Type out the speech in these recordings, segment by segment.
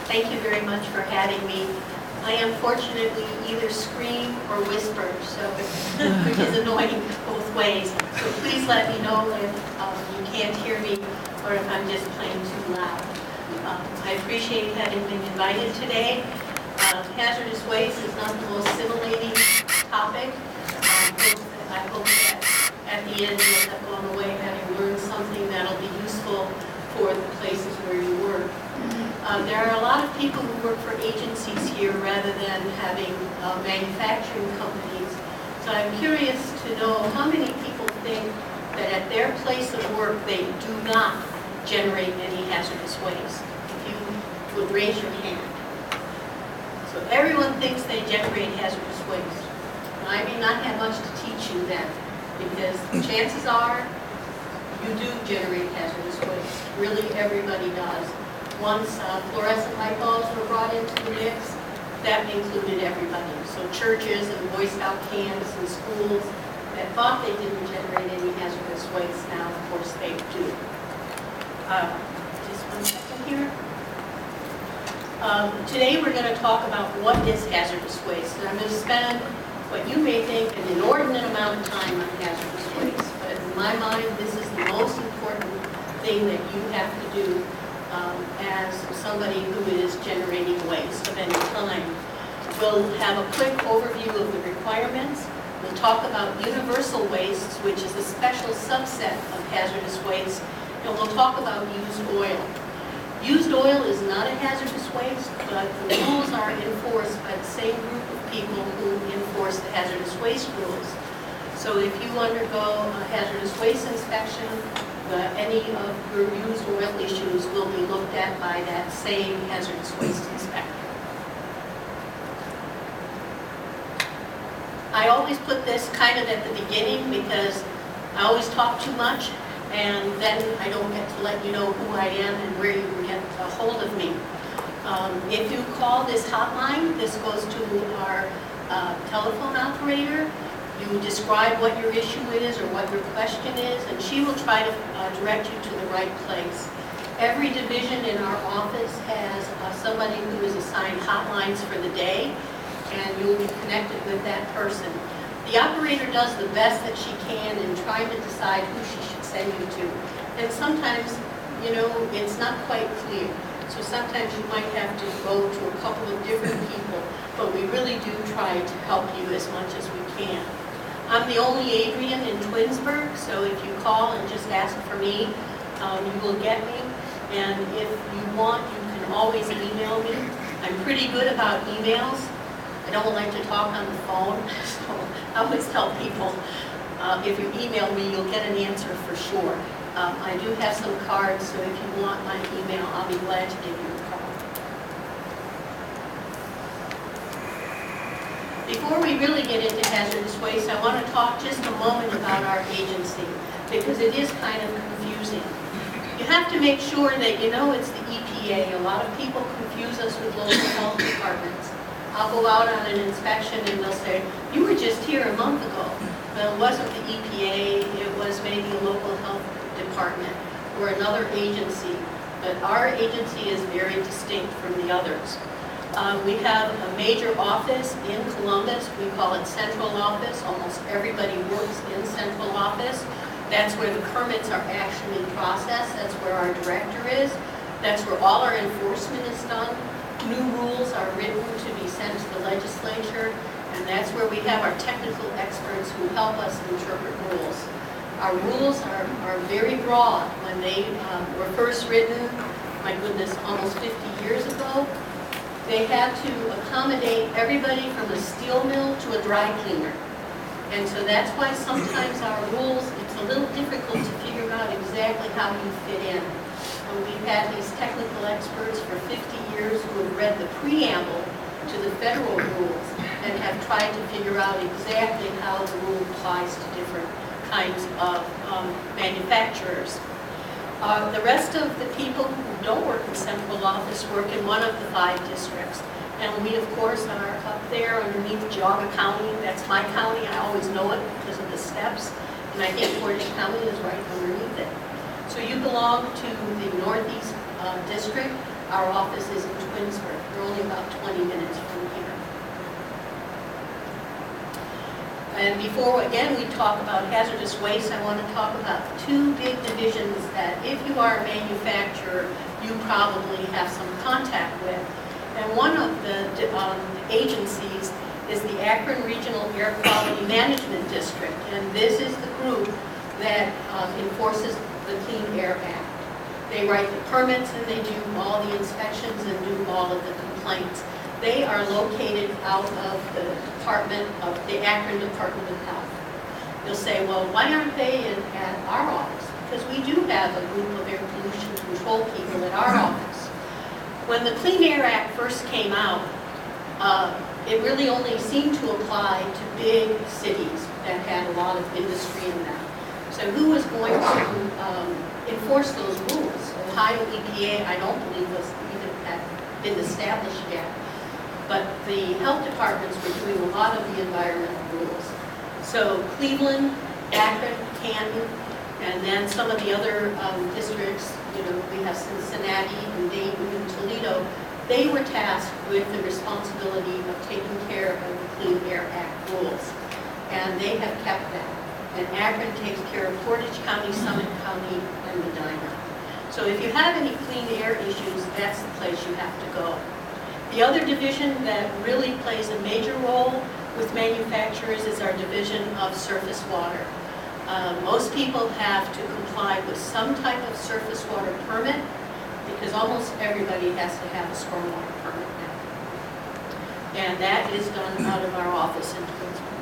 Thank you very much for having me. I unfortunately either scream or whisper, so which is annoying both ways. So please let me know if you can't hear me or if I'm just plain too loud. I appreciate having been invited today. Hazardous waste is not the most stimulating topic. I hope that at the end you'll have gone away having learned something that'll be useful for the places where you work. There are a lot of people who work for agencies here rather than having manufacturing companies. So I'm curious to know how many people think that at their place of work they do not generate any hazardous waste. If you would raise your hand. So everyone thinks they generate hazardous waste. And I may not have much to teach you then, because chances are you do generate hazardous waste. Really, everybody does. Once fluorescent light bulbs were brought into the mix, that included everybody. So churches and Boy Scout camps and schools that thought they didn't generate any hazardous waste, now of course they do. Just one second here. Today we're going to talk about what is hazardous waste. And I'm going to spend what you may think an inordinate amount of time on hazardous waste. But in my mind, this is the most important thing that you have to do as somebody who is generating waste of any kind. We'll have a quick overview of the requirements. We'll talk about universal wastes, which is a special subset of hazardous waste, and we'll talk about used oil. Used oil is not a hazardous waste, but the rules are enforced by the same group of people who enforce the hazardous waste rules. So if you undergo a hazardous waste inspection, any of your used oil issues will be looked at by that same hazardous waste inspector. I always put this kind of at the beginning because I always talk too much, and then I don't get to let you know who I am and where you can get a hold of me. If you call this hotline, this goes to our telephone operator. You describe what your issue is or what your question is, and she will try to direct you to the right place. Every division in our office has somebody who is assigned hotlines for the day, and you'll be connected with that person. The operator does the best that she can in trying to decide who she should send you to. And sometimes, you know, it's not quite clear. So sometimes you might have to go to a couple of different people, but we really do try to help you as much as we can. I'm the only Adrienne in Twinsburg, so if you call and just ask for me, you will get me. And if you want, you can always email me. I'm pretty good about emails. I don't like to talk on the phone, so I always tell people, if you email me, you'll get an answer for sure. I do have some cards, so if you want my email, I'll be glad to give you a call. Before we really get into hazardous waste, I want to talk just a moment about our agency, because it is kind of confusing. You have to make sure that you know it's the EPA. A lot of people confuse us with local health departments. I'll go out on an inspection and they'll say, you were just here a month ago. Well, it wasn't the EPA, it was maybe a local health department or another agency. But our agency is very distinct from the others. We have a major office in Columbus. We call it Central Office. Almost everybody works in Central Office. That's where the permits are actually processed. That's where our director is. That's where all our enforcement is done. New rules are written to be sent to the legislature, and that's where we have our technical experts who help us interpret rules. Our rules are very broad. When they were first written, my goodness, almost 50 years ago, they had to accommodate everybody from a steel mill to a dry cleaner. And so that's why sometimes our rules, it's a little difficult to figure out exactly how you fit in. And we've had these technical experts for 50 years who have read the preamble to the federal rules and have tried to figure out exactly how the rule applies to different kinds of manufacturers. The rest of the people who don't work in central office work in one of the 5 districts. And we, of course, are up there underneath Geauga County. That's my county. I always know it because of the steps. And I think Portage County is right underneath it. So you belong to the Northeast District. Our office is in Twinsburg. about 20 minutes from here. And before, again, we talk about hazardous waste, I want to talk about two big divisions that if you are a manufacturer, you probably have some contact with. And one of the agencies is the Akron Regional Air Quality Management District. And this is the group that enforces the Clean Air Act. They write the permits and they do all the inspections and do all of the complaints. They are located out of the Akron Department of Health. You'll say, well, why aren't they at our office? Because we do have a group of air pollution control people at our office. When the Clean Air Act first came out, it really only seemed to apply to big cities that had a lot of industry in them. So who was going to enforce those rules? Ohio EPA, I don't believe was even had been established yet. But the health departments were doing a lot of the environmental rules. So Cleveland, Akron, Canton, and then some of the other districts, we have Cincinnati and Dayton and Toledo, they were tasked with the responsibility of taking care of the Clean Air Act rules. And they have kept that. And Akron takes care of Portage County, Summit County, and Medina. So if you have any clean air issues, that's the place you have to go. The other division that really plays a major role with manufacturers is our division of surface water. Most people have to comply with some type of surface water permit because almost everybody has to have a stormwater permit now. And that is done out of our office in Twinsburg.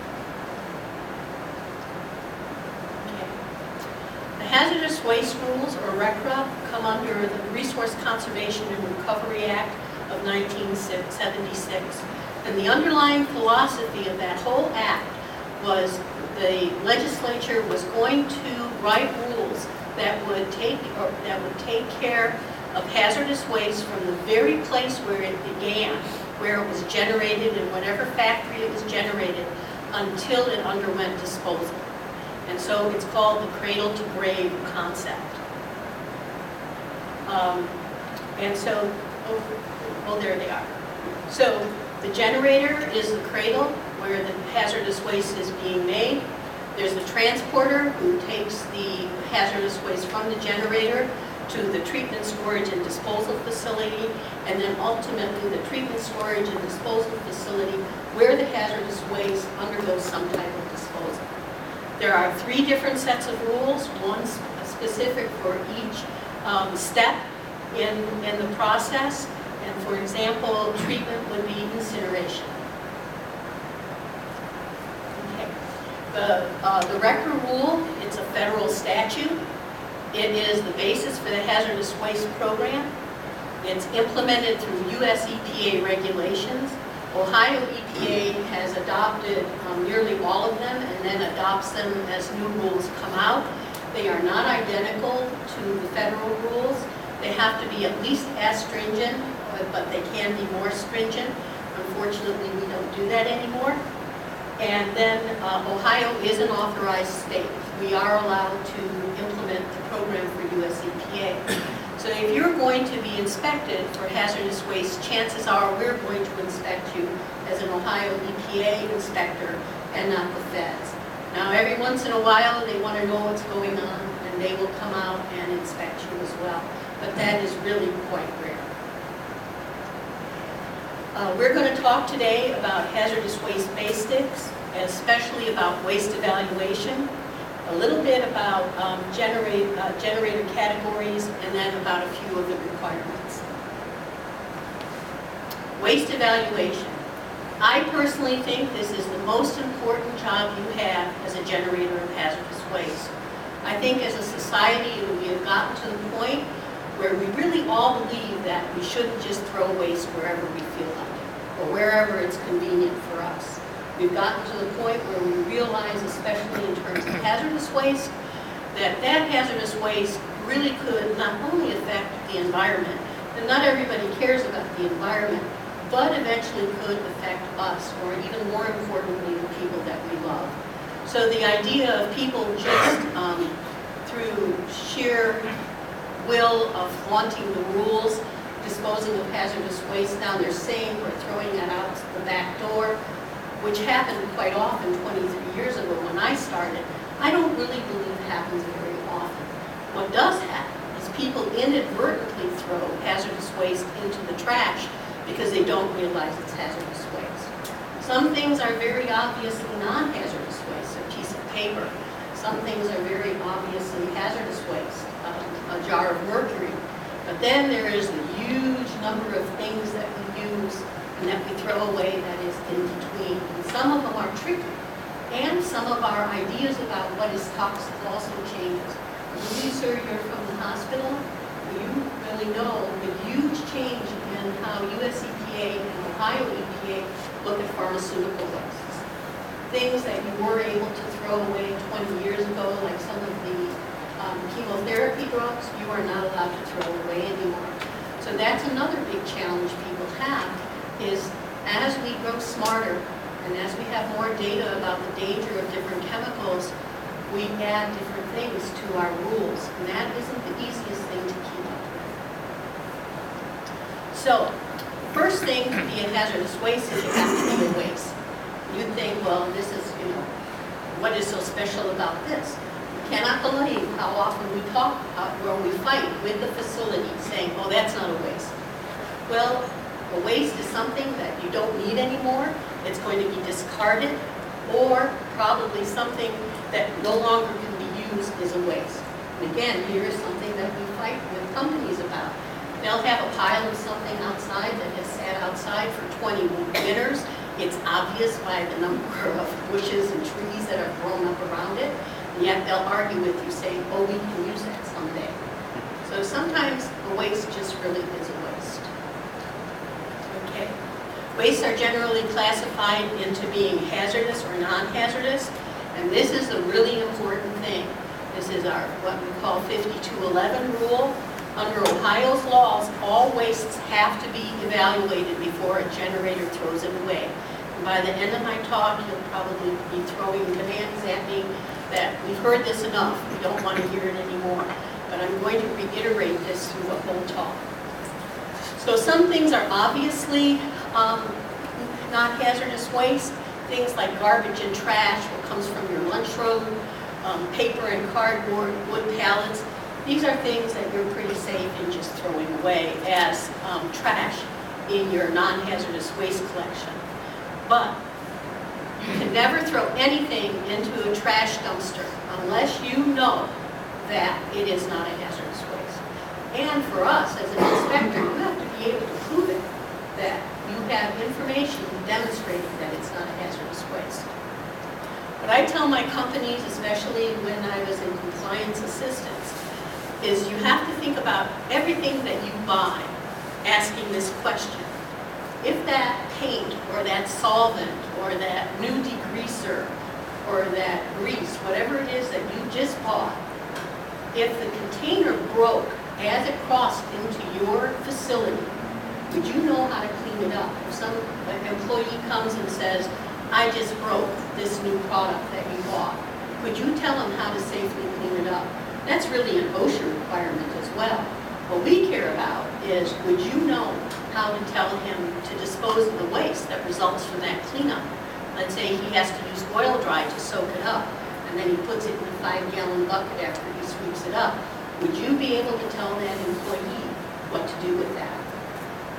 Okay. The hazardous waste rules, or RCRA, come under the Resource Conservation and Recovery Act of 1976. And the underlying philosophy of that whole act was the legislature was going to write rules that would take care of hazardous waste from the very place where it began, where it was generated in whatever factory it was generated, until it underwent disposal. And so it's called the cradle to grave concept. And so, well, there they are. So the generator is the cradle where the hazardous waste is being made. There's the transporter who takes the hazardous waste from the generator to the treatment, storage, and disposal facility, and then ultimately the treatment, storage, and disposal facility where the hazardous waste undergoes some type of disposal. There are 3 different sets of rules, one specific for each step in the process. And for example, treatment would be incineration. Okay. The RCRA rule, it's a federal statute. It is the basis for the hazardous waste program. It's implemented through U.S. EPA regulations. Ohio EPA has adopted nearly all of them and then adopts them as new rules come out. They are not identical to the federal rules. They have to be at least as stringent, but they can be more stringent. Unfortunately, we don't do that anymore. And then Ohio is an authorized state. We are allowed to implement the program for U.S. EPA. So if you're going to be inspected for hazardous waste, chances are we're going to inspect you as an Ohio EPA inspector and not the feds. Now, every once in a while, they want to know what's going on, and they will come out and inspect you as well. But that is really quite rare. We're going to talk today about hazardous waste basics, especially about waste evaluation, a little bit about generator categories, and then about a few of the requirements. Waste evaluation. I personally think this is the most important job you have as a generator of hazardous waste. I think as a society we have gotten to the point where we really all believe that we shouldn't just throw waste wherever we feel like it, or wherever it's convenient for us. We've gotten to the point where we realize, especially in terms of hazardous waste, that hazardous waste really could not only affect the environment, and not everybody cares about the environment, but eventually could affect us, or even more importantly, the people that we love. So the idea of people just through sheer will of flaunting the rules, disposing of hazardous waste down their sink or throwing it out the back door, which happened quite often 23 years ago when I started. I don't really believe happens very often. What does happen is people inadvertently throw hazardous waste into the trash because they don't realize it's hazardous waste. Some things are very obviously non-hazardous waste, a piece of paper. Some things are very obviously hazardous waste, a jar of mercury. But then there is a huge number of things that we use and that we throw away that is in between. And some of them are tricky. And some of our ideas about what is toxic also changes. You, sir, you're from the hospital. You really know the huge change in how US EPA and Ohio EPA look at pharmaceutical wastes. Things that you were able to throw away 20 years ago, like some of the chemotherapy drugs, you are not allowed to throw away anymore. So that's another big challenge people have, is as we grow smarter and as we have more data about the danger of different chemicals, we add different things to our rules, and that isn't the easiest thing to keep up with. So, first thing to be a hazardous waste is you have to be a waste. You think, well, this is, what is so special about this? You cannot believe how often we talk or we fight with the facility saying, oh, that's not a waste. Well, a waste is something that you don't need anymore. It's going to be discarded, or probably something that no longer can be used is a waste. And again, here is something that we fight with companies about. They'll have a pile of something outside that has sat outside for 20 winters. It's obvious by the number of bushes and trees that have grown up around it, and yet they'll argue with you saying, oh, we can use that someday. So sometimes a waste just really is a waste. Okay. Wastes are generally classified into being hazardous or non-hazardous, and this is a really important thing. This is our, what we call 5211 rule. Under Ohio's laws, all wastes have to be evaluated before a generator throws it away. And by the end of my talk, you'll probably be throwing demands at me that we've heard this enough, we don't want to hear it anymore. But I'm going to reiterate this through the whole talk. So some things are obviously not hazardous waste. Things like garbage and trash, what comes from your lunchroom, paper and cardboard, wood pallets. These are things that you're pretty safe in just throwing away as trash in your non-hazardous waste collection. But you can never throw anything into a trash dumpster unless you know that it is not a hazardous waste. And for us, as an inspector, you have to be able to prove it, that you have information demonstrating that it's not a hazardous waste. What I tell my companies, especially when I was in compliance assistance, is you have to think about everything that you buy, asking this question. If that paint or that solvent or that new degreaser or that grease, whatever it is that you just bought, if the container broke as it crossed into your facility, would you know how to clean it up? If some employee comes and says, I just broke this new product that you bought, could you tell them how to safely clean it up? That's really an OSHA requirement as well. What we care about is, would you know how to tell him to dispose of the waste that results from that cleanup? Let's say he has to use oil dry to soak it up, and then he puts it in a 5-gallon bucket after he sweeps it up. Would you be able to tell that employee what to do with that?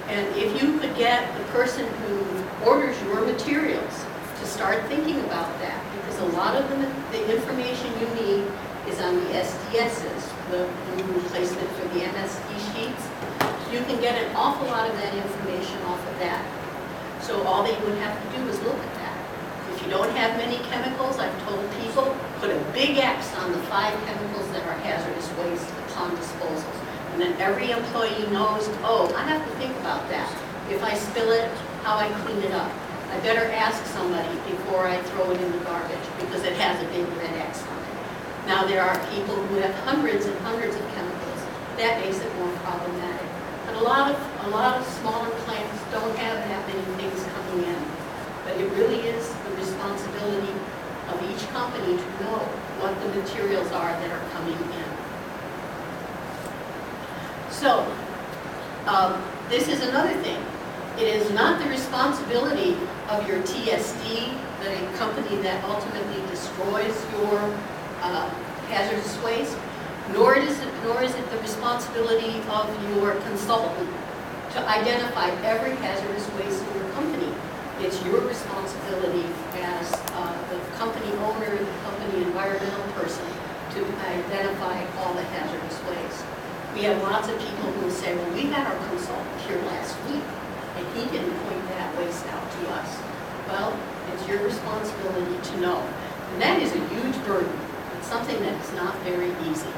And if you could get the person who orders your materials to start thinking about that, because a lot of the information you need is on the SDSs, the replacement for the MSD sheets. You can get an awful lot of that information off of that. So all they would have to do is look at that. If you don't have many chemicals, I've told people, put a big X on the 5 chemicals that are hazardous waste upon disposals. And then every employee knows, oh, I have to think about that. If I spill it, how I clean it up. I better ask somebody before I throw it in the garbage because it has a big red X on it. Now there are people who have hundreds and hundreds of chemicals. That makes it more problematic. But a lot of smaller plants don't have that many things coming in. But it really is the responsibility of each company to know what the materials are that are coming in. So, This is another thing. It is not the responsibility of your TSD, the company that ultimately destroys your hazardous waste, nor is it the responsibility of your consultant to identify every hazardous waste in your company. It's your responsibility as the company owner, the company environmental person, to identify all the hazardous waste. We have lots of people who say, well, we had our consultant here last week, and he didn't point that waste out to us. Well, it's your responsibility to know. And that is a huge burden. It's something that's not very easy.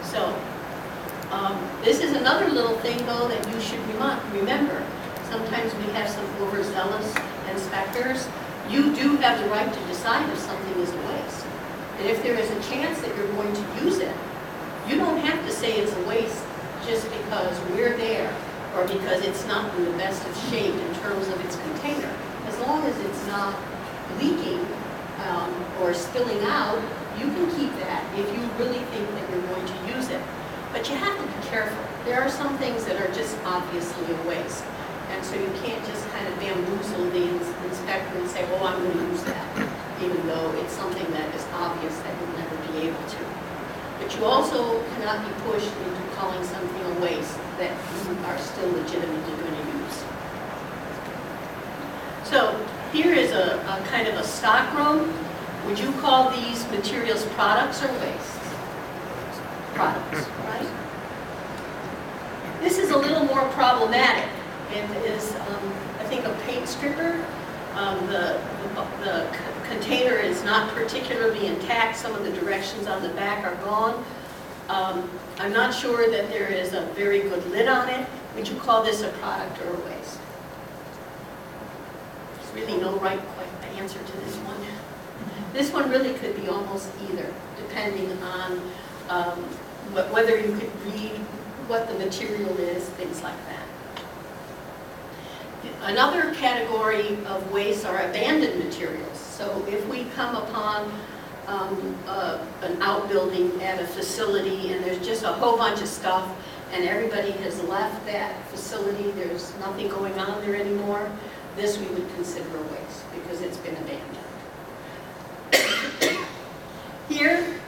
So, this is another little thing, though, that you should remember. Sometimes we have some overzealous inspectors. You do have the right to decide if something is a waste. And if there is a chance that you're going to use it, you don't have to say it's a waste just because we're there or because it's not in the best of shape in terms of its container. As long as it's not leaking or spilling out, you can keep that if you really think that you're going to use it. But you have to be careful. There are some things that are just obviously a waste. And so you can't just kind of bamboozle the inspector and say, well, I'm going to use that, even though it's something that is obvious that you'll never be able to. But you also cannot be pushed into calling something a waste that you are still legitimately going to use. So here is a kind of a stock room. Would you call these materials products or wastes? Products, right? This is a little more problematic. It is, I think, a paint stripper. The container is not particularly intact. Some of the directions on the back are gone. I'm not sure that there is a very good lid on it. Would you call this a product or a waste? There's really no right answer to this one. This one really could be almost either, depending on whether you could read what the material is, things like that. Another category of waste are abandoned materials. So if we come upon an outbuilding at a facility and there's just a whole bunch of stuff and everybody has left that facility, there's nothing going on there anymore, this we would consider a waste because it's been abandoned. Here,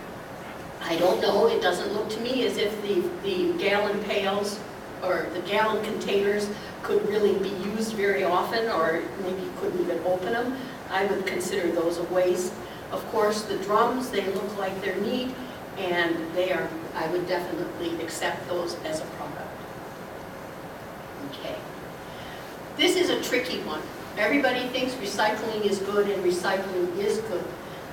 I don't know, it doesn't look to me as if the gallon pails or the gallon containers could really be used very often, or maybe you couldn't even open them. I would consider those a waste. Of course, the drums, they look like they're neat, and I would definitely accept those as a product. Okay. This is a tricky one. Everybody thinks recycling is good, and recycling is good.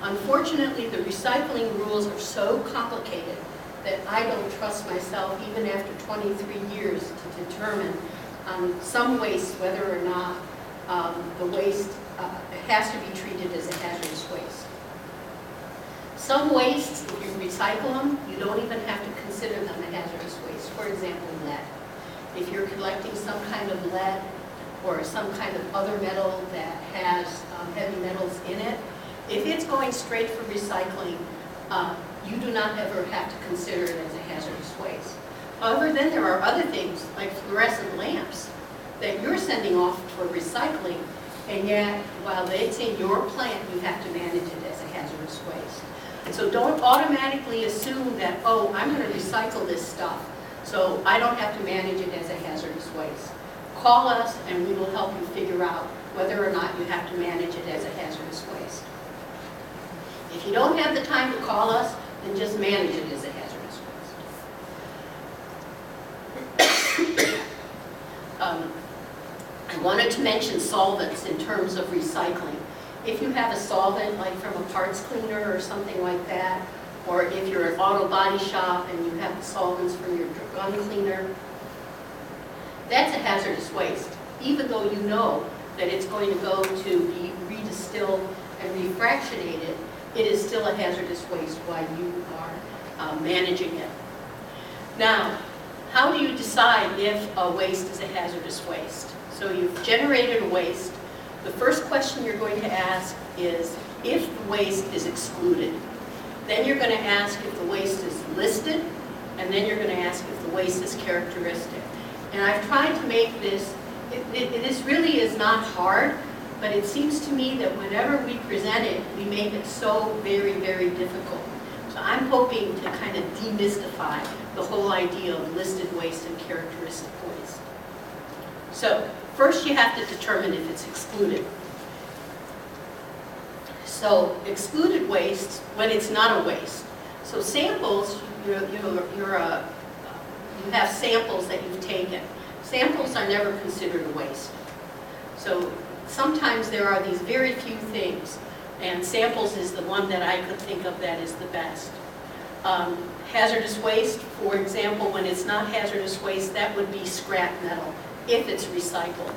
Unfortunately, the recycling rules are so complicated that I don't trust myself, even after 23 years, to determine on some waste whether or not the waste has to be treated as a hazardous waste. Some wastes, if you recycle them, you don't even have to consider them a hazardous waste. For example, lead. If you're collecting some kind of lead or some kind of other metal that has heavy metals in it, if it's going straight for recycling, you do not ever have to consider it as a hazardous waste. However, then there are other things, like fluorescent lamps, that you're sending off for recycling, and yet, while it's in your plant, you have to manage it as a hazardous waste. And so don't automatically assume that, oh, I'm going to recycle this stuff, so I don't have to manage it as a hazardous waste. Call us, and we will help you figure out whether or not you have to manage it as a hazardous waste. If you don't have the time to call us, then just manage it as a hazardous waste. I wanted to mention solvents in terms of recycling. If you have a solvent, like from a parts cleaner or something like that, or if you're an auto body shop and you have the solvents from your gun cleaner, that's a hazardous waste. Even though you know that it's going to go to be redistilled and refractionated, it is still a hazardous waste while you are managing it. Now, how do you decide if a waste is a hazardous waste? So you've generated a waste. The first question you're going to ask is if the waste is excluded. Then you're going to ask if the waste is listed, and then you're going to ask if the waste is characteristic. And I've tried to make this, this really is not hard, but it seems to me that whenever we present it, we make it so very, very difficult. So I'm hoping to kind of demystify the whole idea of listed waste and characteristic waste. So first you have to determine if it's excluded. So excluded waste when it's not a waste. So samples, you have samples that you've taken. Samples are never considered a waste. So sometimes there are these very few things, and samples is the one that I could think of that is the best. Hazardous waste, for example, when it's not hazardous waste, that would be scrap metal, if it's recycled.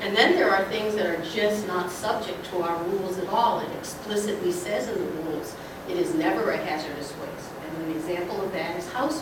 And then there are things that are just not subject to our rules at all. It explicitly says in the rules, it is never a hazardous waste. And an example of that is house